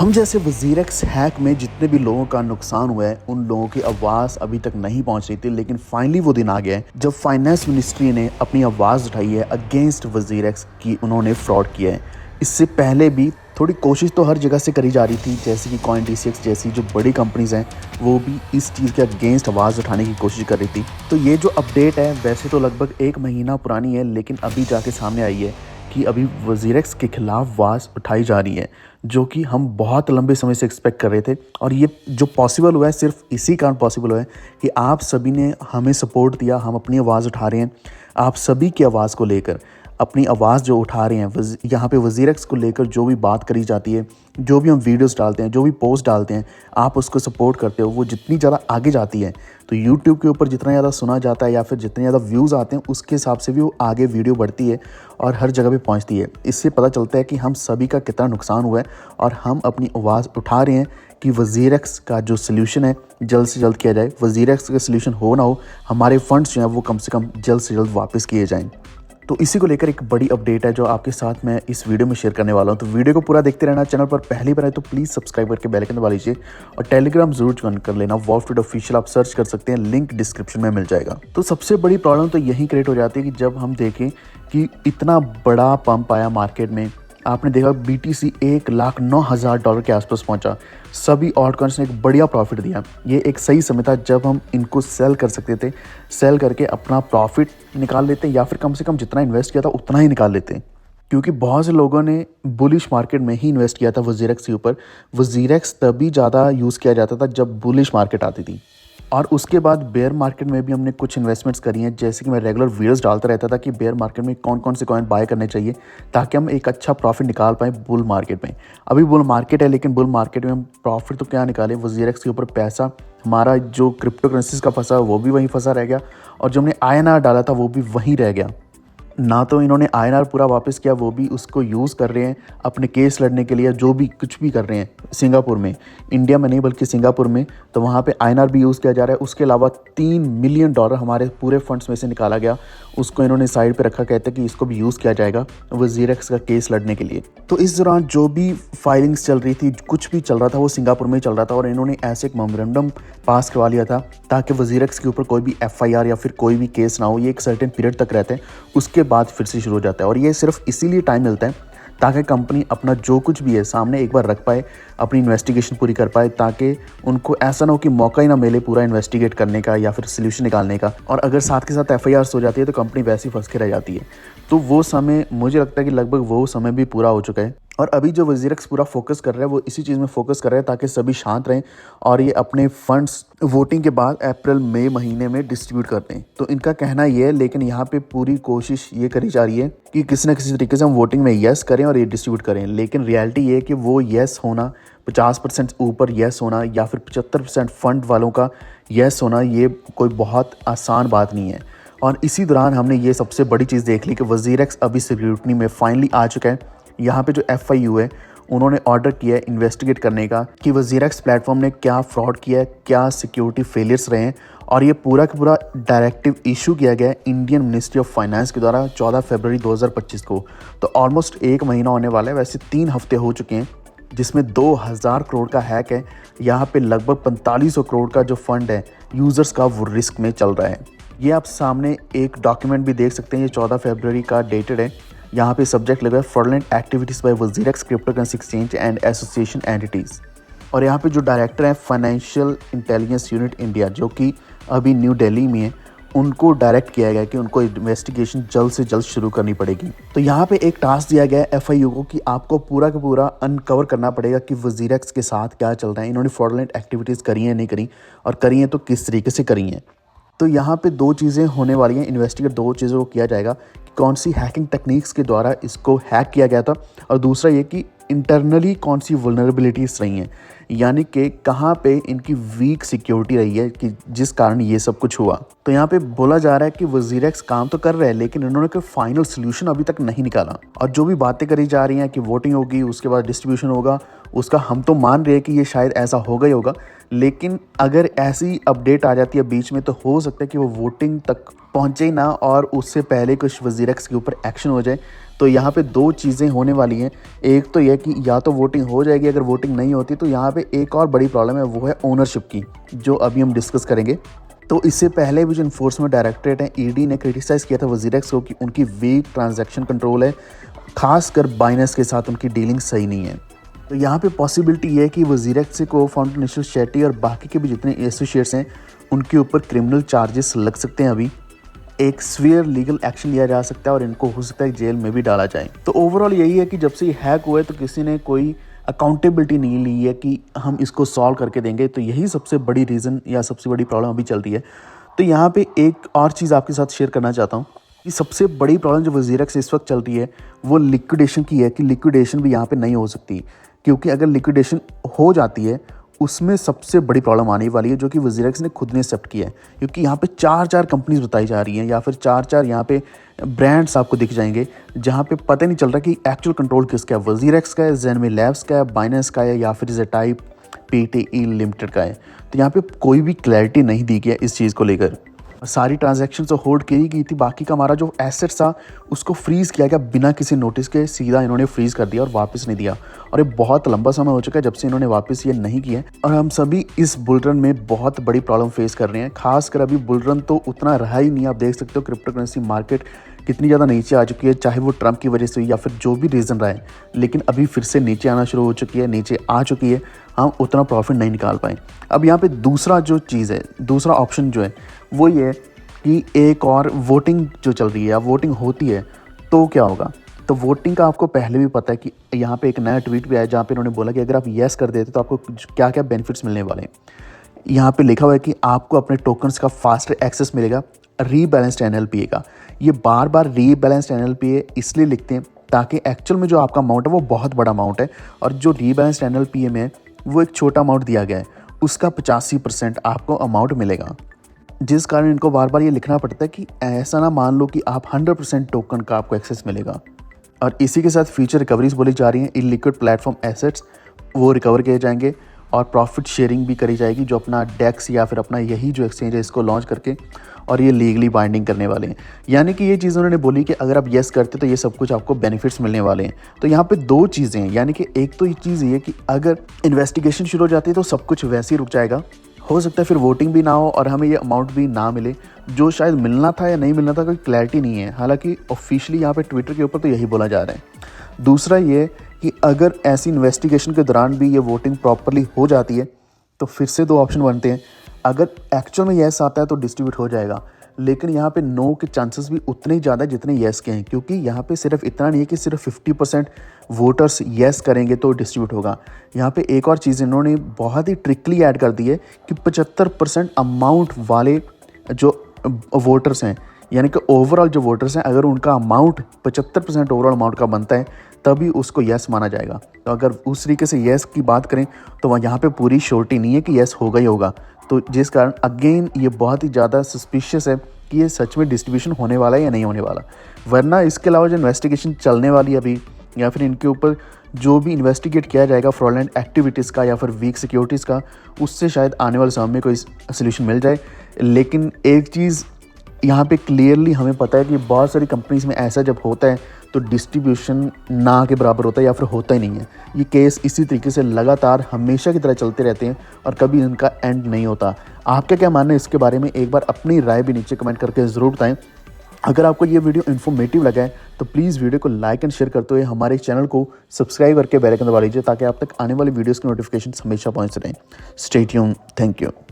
हम जैसे वज़ीर-एक्स हैक में जितने भी लोगों का नुकसान हुआ है, उन लोगों की आवाज़ अभी तक नहीं पहुंच रही थी, लेकिन फाइनली वो दिन आ गया है जब फाइनेंस मिनिस्ट्री ने अपनी आवाज़ उठाई है अगेंस्ट वज़ीर-एक्स कि उन्होंने फ्रॉड किया है। इससे पहले भी थोड़ी कोशिश तो हर जगह से करी जा रही थी, जैसे कि CoinDCX जैसी जो बड़ी कंपनीज़ हैं, वो भी इस चीज़ के अगेंस्ट आवाज़ उठाने की कोशिश कर रही थी। तो ये जो अपडेट है वैसे तो लगभग 1 महीना पुरानी है, लेकिन अभी जाके सामने आई है कि अभी वज़ीर-एक्स के खिलाफ आवाज़ उठाई जा रही है, जो कि हम बहुत लंबे समय से एक्सपेक्ट कर रहे थे। और ये जो पॉसिबल हुआ है सिर्फ इसी कारण पॉसिबल हुआ है कि आप सभी ने हमें सपोर्ट दिया, हम अपनी आवाज़ उठा रहे हैं। आप सभी की आवाज़ को लेकर अपनी आवाज़ जो उठा रहे हैं, यहाँ पे वज़ीर-एक्स को लेकर जो भी बात करी जाती है, जो भी हम वीडियोस डालते हैं, जो भी पोस्ट डालते हैं, आप उसको सपोर्ट करते हो, वो जितनी ज़्यादा आगे जाती है तो यूट्यूब के ऊपर जितना ज़्यादा सुना जाता है या फिर जितने ज़्यादा व्यूज़ आते हैं, उसके हिसाब से भी वो आगे वीडियो बढ़ती है और हर जगह पे पहुंचती है। इससे पता चलता है कि हम सभी का कितना नुकसान हुआ है और हम अपनी आवाज़ उठा रहे हैं कि वज़ीर-एक्स का जो सल्यूशन है जल्द से जल्द किया जाए। वज़ीर-एक्स का सल्यूशन हो ना हो, हमारे फंड्स जो हैं वो कम से कम जल्द से जल्द वापस किए जाएँ। तो इसी को लेकर एक बड़ी अपडेट है जो आपके साथ मैं इस वीडियो में शेयर करने वाला हूं। तो वीडियो को पूरा देखते रहना। चैनल पर पहली बार आए तो प्लीज़ सब्सक्राइब करके बेल आइकन दबा लीजिए और टेलीग्राम जरूर ज्वाइन कर लेना। वॉल स्ट्रीट ऑफिशियल आप सर्च कर सकते हैं, लिंक डिस्क्रिप्शन में मिल जाएगा। तो सबसे बड़ी प्रॉब्लम तो यही क्रिएट हो जाती है कि जब हम देखें कि इतना बड़ा पंप आया मार्केट में, आपने देखा BTC $1,09,000 के आसपास पहुंचा। सभी ऑल्ट कॉइन्स ने एक बढ़िया प्रॉफिट दिया। ये एक सही समय था जब हम इनको सेल कर सकते थे, सेल करके अपना प्रॉफिट निकाल लेते या फिर कम से कम जितना इन्वेस्ट किया था उतना ही निकाल लेते, क्योंकि बहुत से लोगों ने बुलिश मार्केट में ही इन्वेस्ट किया था वज़ीर-एक्स के ऊपर। वज़ीर-एक्स तभी ज़्यादा यूज़ किया जाता था जब बुलिश मार्केट आती थी, और उसके बाद बेयर मार्केट में भी हमने कुछ इन्वेस्टमेंट्स करी हैं। जैसे कि मैं रेगुलर वीडियोस डालता रहता था कि बेयर मार्केट में कौन कौन से कॉइन बाय करने चाहिए ताकि हम एक अच्छा प्रॉफिट निकाल पाएँ बुल मार्केट में। अभी बुल मार्केट है, लेकिन बुल मार्केट में हम प्रॉफिट तो क्या निकालें, वज़ीर-एक्स के ऊपर पैसा हमारा जो क्रिप्टो करेंसीज का फंसा वो भी वहीं फंसा रह गया, और जो हमने INR डाला था वो भी वहीं रह गया। ना तो इन्होंने INR पूरा वापस किया, वो भी उसको यूज़ कर रहे हैं अपने केस लड़ने के लिए, जो भी कुछ भी कर रहे हैं सिंगापुर में, इंडिया में नहीं बल्कि सिंगापुर में। तो वहाँ पे INR भी यूज़ किया जा रहा है। उसके अलावा $3 मिलियन हमारे पूरे फंड्स में से निकाला गया, उसको इन्होंने साइड पे रखा, कहते हैं कि इसको भी यूज़ किया जाएगा वज़ीर-एक्स का केस लड़ने के लिए। तो इस दौरान जो भी फाइलिंग्स चल रही थी, कुछ भी चल रहा था, वो सिंगापुर में ही चल रहा था, और इन्होंने ऐसे एक मेमोरेंडम पास करवा लिया था ताकि वज़ीर-एक्स के ऊपर कोई भी FIR या फिर कोई भी केस ना हो। ये एक सर्टेन पीरियड तक रहते हैं, उसके बाद फिर से शुरू हो जाता है। और ये सिर्फ इसीलिए टाइम मिलता है ताकि कंपनी अपना जो कुछ भी है सामने एक बार रख पाए, अपनी इन्वेस्टिगेशन पूरी कर पाए, ताकि उनको ऐसा ना हो कि मौका ही ना मिले पूरा इन्वेस्टिगेट करने का या फिर सोल्यूशन निकालने का। और अगर साथ के साथ FIRs हो जाती है तो कंपनी वैसे ही फंस के रह जाती है। तो वो समय, मुझे लगता है कि लगभग वो समय भी पूरा हो चुका है, और अभी जो वज़ीर-एक्स पूरा फोकस कर रहा है वो इसी चीज़ में फोकस कर रहा है ताकि सभी शांत रहें और ये अपने फंड्स वोटिंग के बाद अप्रैल-मई महीने में डिस्ट्रीब्यूट कर दें। तो इनका कहना ये है, लेकिन यहाँ पे पूरी कोशिश ये करी जा रही है कि किसी न किसी तरीके से हम वोटिंग में येस करें और ये डिस्ट्रीब्यूट करें। लेकिन रियलिटी ये है कि वो येस होना, 50% ऊपर येस होना या फिर 75% फंड वालों का येस होना, ये कोई बहुत आसान बात नहीं है। और इसी दौरान हमने ये सबसे बड़ी चीज़ देख ली कि वज़ीर-एक्स अभी स्क्रूटनी में फाइनली आ चुका है। यहाँ पे जो FIU है, उन्होंने ऑर्डर किया है इन्वेस्टिगेट करने का कि वज़ीर-एक्स प्लेटफॉर्म ने क्या फ्रॉड किया है, क्या सिक्योरिटी फेलियर्स रहे हैं, और ये पूरा का पूरा डायरेक्टिव इशू किया गया है इंडियन मिनिस्ट्री ऑफ फाइनेंस के द्वारा 14 फरवरी 2025 को। तो ऑलमोस्ट 1 महीना होने वाला है, वैसे 3 हफ्ते हो चुके हैं, जिसमें 2000 करोड़ का हैक है। यहाँ पे लगभग 4500 करोड़ का जो फंड है यूज़र्स का, वो रिस्क में चल रहा है। ये आप सामने एक डॉक्यूमेंट भी देख सकते हैं, ये 14 फरवरी का डेटेड है। यहाँ पे सब्जेक्ट लगा है fraudulent activities by WazirX cryptocurrency exchange and association entities. और यहाँ पे जो डायरेक्टर हैं फाइनेंशियल इंटेलिजेंस यूनिट इंडिया, जो कि अभी न्यू दिल्ली में है, उनको डायरेक्ट किया गया कि उनको इन्वेस्टिगेशन जल्द से जल्द शुरू करनी पड़ेगी। तो यहाँ पे एक टास्क दिया गया है FIU को कि आपको पूरा का पूरा अनकवर करना पड़ेगा कि वज़ीर-एक्स के साथ क्या चल रहा है, इन्होंने फ्रॉडलेंट एक्टिविटीज़ करी हैं नहीं करी, और करी हैं तो किस तरीके से करी हैं। तो यहाँ पे 2 चीज़ें होने वाली हैं, इन्वेस्टिगेट 2 चीज़ों को किया जाएगा कि कौन सी हैकिंग टेक्निक्स के द्वारा इसको हैक किया गया था, और दूसरा ये कि इंटरनली कौन सी वल्नरेबिलिटीज़ रही हैं, यानी कि कहाँ पे इनकी वीक सिक्योरिटी रही है कि जिस कारण ये सब कुछ हुआ। तो यहाँ पे बोला जा रहा है कि वज़ीर-एक्स काम तो कर रहे हैं, लेकिन इन्होंने कोई फाइनल सोल्यूशन अभी तक नहीं निकाला। और जो भी बातें करी जा रही हैं कि वोटिंग होगी, उसके बाद डिस्ट्रीब्यूशन होगा, उसका हम तो मान रहे हैं कि ये शायद ऐसा होगा ही होगा, लेकिन अगर ऐसी अपडेट आ जाती है बीच में तो हो सकता है कि वो वोटिंग तक पहुँचे ही ना, और उससे पहले कुछ वज़ीर-एक्स के ऊपर एक्शन हो जाए, तो यहाँ पे दो चीज़ें होने वाली हैं। एक तो यह कि या तो वोटिंग हो जाएगी, अगर वोटिंग नहीं होती तो यहाँ पे एक और बड़ी प्रॉब्लम है, वो है ओनरशिप की, जो अभी हम डिस्कस करेंगे। तो इससे पहले भी जो इन्फोर्समेंट डायरेक्टरेट है, ईडी ने क्रिटिसाइज़ किया था वजीरेक्स को कि उनकी वीक ट्रांजैक्शन कंट्रोल है, खासकर बाइनेंस के साथ उनकी डीलिंग सही नहीं है। तो यहाँ पे पॉसिबिलिटी ये है कि वजीरेक्स से को फाउंडर निशित शेट्टी और बाकी के भी जितने एसोसिएट्स हैं उनके ऊपर क्रिमिनल चार्जेस लग सकते हैं। अभी एक स्वीयर लीगल एक्शन लिया जा सकता है और इनको हो सकता है जेल में भी डाला जाए। तो ओवरऑल यही है कि जब से ये हैक हुआ है तो किसी ने कोई अकाउंटेबिलिटी नहीं ली है कि हम इसको सॉल्व करके देंगे। तो यही सबसे बड़ी रीज़न या सबसे बड़ी प्रॉब्लम अभी चल रही है। तो यहाँ पे एक और चीज़ आपके साथ शेयर करना चाहता हूँ कि सबसे बड़ी प्रॉब्लम जो वजीरेक्स इस वक्त चल रही है वो लिक्विडेशन की है, कि लिक्विडेशन भी यहाँ पे नहीं हो सकती, क्योंकि अगर लिक्विडेशन हो जाती है उसमें सबसे बड़ी प्रॉब्लम आने वाली है, जो कि वजीरेक्स ने खुद ने एक्सेप्ट किया है। क्योंकि यहाँ पे चार कंपनीज बताई जा रही हैं या फिर चार यहाँ पे ब्रांड्स आपको दिख जाएंगे, जहाँ पे पता नहीं चल रहा कि एक्चुअल कंट्रोल किसका है, वजीरेक्स का है, ज़ेनमी लैब्स का है, बाइनेंस का है या फिर ज़ेटाइप पीटीई लिमिटेड का है। तो यहाँ पे कोई भी क्लैरिटी नहीं दी गई इस चीज़ को लेकर। सारी ट्रांजैक्शन तो होल्ड की गई थी, बाकी का हमारा जो एसेट्स था उसको फ्रीज़ किया गया बिना किसी नोटिस के, सीधा इन्होंने फ्रीज़ कर दिया और वापस नहीं दिया। और ये बहुत लंबा समय हो चुका है जब से इन्होंने वापस ये नहीं किया और हम सभी इस बुल रन में बहुत बड़ी प्रॉब्लम फेस कर रहे हैं। खासकर अभी बुल रन तो उतना रहा ही नहीं। आप देख सकते हो क्रिप्टो करेंसी मार्केट कितनी ज़्यादा नीचे आ चुकी है, चाहे वो ट्रंप की वजह से या फिर जो भी रीज़न रहा है, लेकिन अभी फिर से नीचे आना शुरू हो चुकी है, नीचे आ चुकी है। हम उतना प्रॉफिट नहीं निकाल पाए। अब यहाँ पे दूसरा जो चीज़ है, दूसरा ऑप्शन जो है वो ये कि एक और वोटिंग जो चल रही है या वोटिंग होती है तो क्या होगा। तो वोटिंग का आपको पहले भी पता है कि यहाँ पे एक नया ट्वीट भी आया जहाँ पे उन्होंने बोला कि अगर आप येस कर देते तो आपको क्या क्या बेनिफिट्स मिलने वाले हैं। यहाँ पे लिखा हुआ है कि आपको अपने टोकन्स का फास्टर एक्सेस मिलेगा, रीबैलेंस्ड एनएलपीए का। ये बार बार रीबैलेंस्ड एनएलपीए इसलिए लिखते हैं ताकि एक्चुअल में जो आपका अमाउंट है वो बहुत बड़ा अमाउंट है और जो रीबैलेंस्ड एनएलपीए में वो एक छोटा अमाउंट दिया गया है, उसका 85% आपको अमाउंट मिलेगा। जिस कारण इनको बार बार ये लिखना पड़ता है कि ऐसा ना मान लो कि आप 100% टोकन का आपको एक्सेस मिलेगा। और इसी के साथ फ्यूचर रिकवरीज बोली जा रही हैं, इलिक्विड प्लेटफॉर्म एसेट्स वो रिकवर किए जाएंगे और प्रॉफिट शेयरिंग भी करी जाएगी, जो अपना डेक्स या फिर अपना यही जो एक्सचेंज है इसको लॉन्च करके और ये लीगली बाइंडिंग करने वाले हैं। यानी कि ये चीज़ उन्होंने बोली कि अगर आप येस करते तो ये सब कुछ आपको बेनिफिट्स मिलने वाले हैं। तो यहाँ पे दो चीज़ें हैं, यानी कि एक तो ये चीज़ ये कि अगर इन्वेस्टिगेशन शुरू हो जाती है तो सब कुछ वैसे ही रुक जाएगा, हो सकता है फिर वोटिंग भी ना हो और हमें ये अमाउंट भी ना मिले जो शायद मिलना था या नहीं मिलना था, कोई क्लैरिटी नहीं है। हालांकि ऑफिशियली यहाँ पे ट्विटर के ऊपर तो यही बोला जा रहा है। दूसरा ये कि अगर ऐसी इन्वेस्टिगेशन के दौरान भी ये वोटिंग प्रॉपरली हो जाती है तो फिर से दो ऑप्शन बनते हैं। अगर एक्चुअल में येस आता है तो डिस्ट्रीब्यूट हो जाएगा, लेकिन यहाँ पे नो के चांसेस भी उतने ही ज़्यादा जितने येस के हैं, क्योंकि यहाँ पे सिर्फ इतना नहीं है कि सिर्फ 50% वोटर्स येस करेंगे तो डिस्ट्रीब्यूट होगा। यहाँ पे एक और चीज़ इन्होंने बहुत ही ट्रिकली ऐड कर दी है कि 75% अमाउंट वाले जो वोटर्स हैं, यानी कि ओवरऑल जो वोटर्स हैं, अगर उनका अमाउंट 75% ओवरऑल अमाउंट का बनता है तभी उसको येस माना जाएगा। तो अगर उस तरीके से येस की बात करें तो वहाँ यहाँ पे पूरी श्योरिटी नहीं है कि येस होगा ही होगा। तो जिस कारण अगेन ये बहुत ही ज़्यादा सस्पिशियस है कि ये सच में डिस्ट्रीब्यूशन होने वाला है या नहीं होने वाला। वरना इसके अलावा जो इन्वेस्टिगेशन चलने वाली है अभी, या फिर इनके ऊपर जो भी इन्वेस्टिगेट किया जाएगा फ्रॉडलेंट एक्टिविटीज़ का या फिर वीक सिक्योरिटीज़ का, उससे शायद आने वाले समय में कोई सोल्यूशन मिल जाए। लेकिन एक चीज़ यहाँ पे क्लियरली हमें पता है कि बहुत सारी कंपनीज़ में ऐसा जब होता है तो डिस्ट्रीब्यूशन ना के बराबर होता है या फिर होता ही नहीं है। ये केस इसी तरीके से लगातार हमेशा की तरह चलते रहते हैं और कभी इनका एंड नहीं होता। आपका क्या मानना है इसके बारे में, एक बार अपनी राय भी नीचे कमेंट करके ज़रूर बताएं। अगर आपको ये वीडियो इन्फॉर्मेटिव लगा है तो प्लीज़ वीडियो को लाइक एंड शेयर करते हुए हमारे चैनल को सब्सक्राइब करके बेल आइकन दबा लीजिए ताकि आप तक आने वाली वीडियोज़ की नोटिफिकेशन हमेशा पहुँच रहें। Stay tuned, thank you.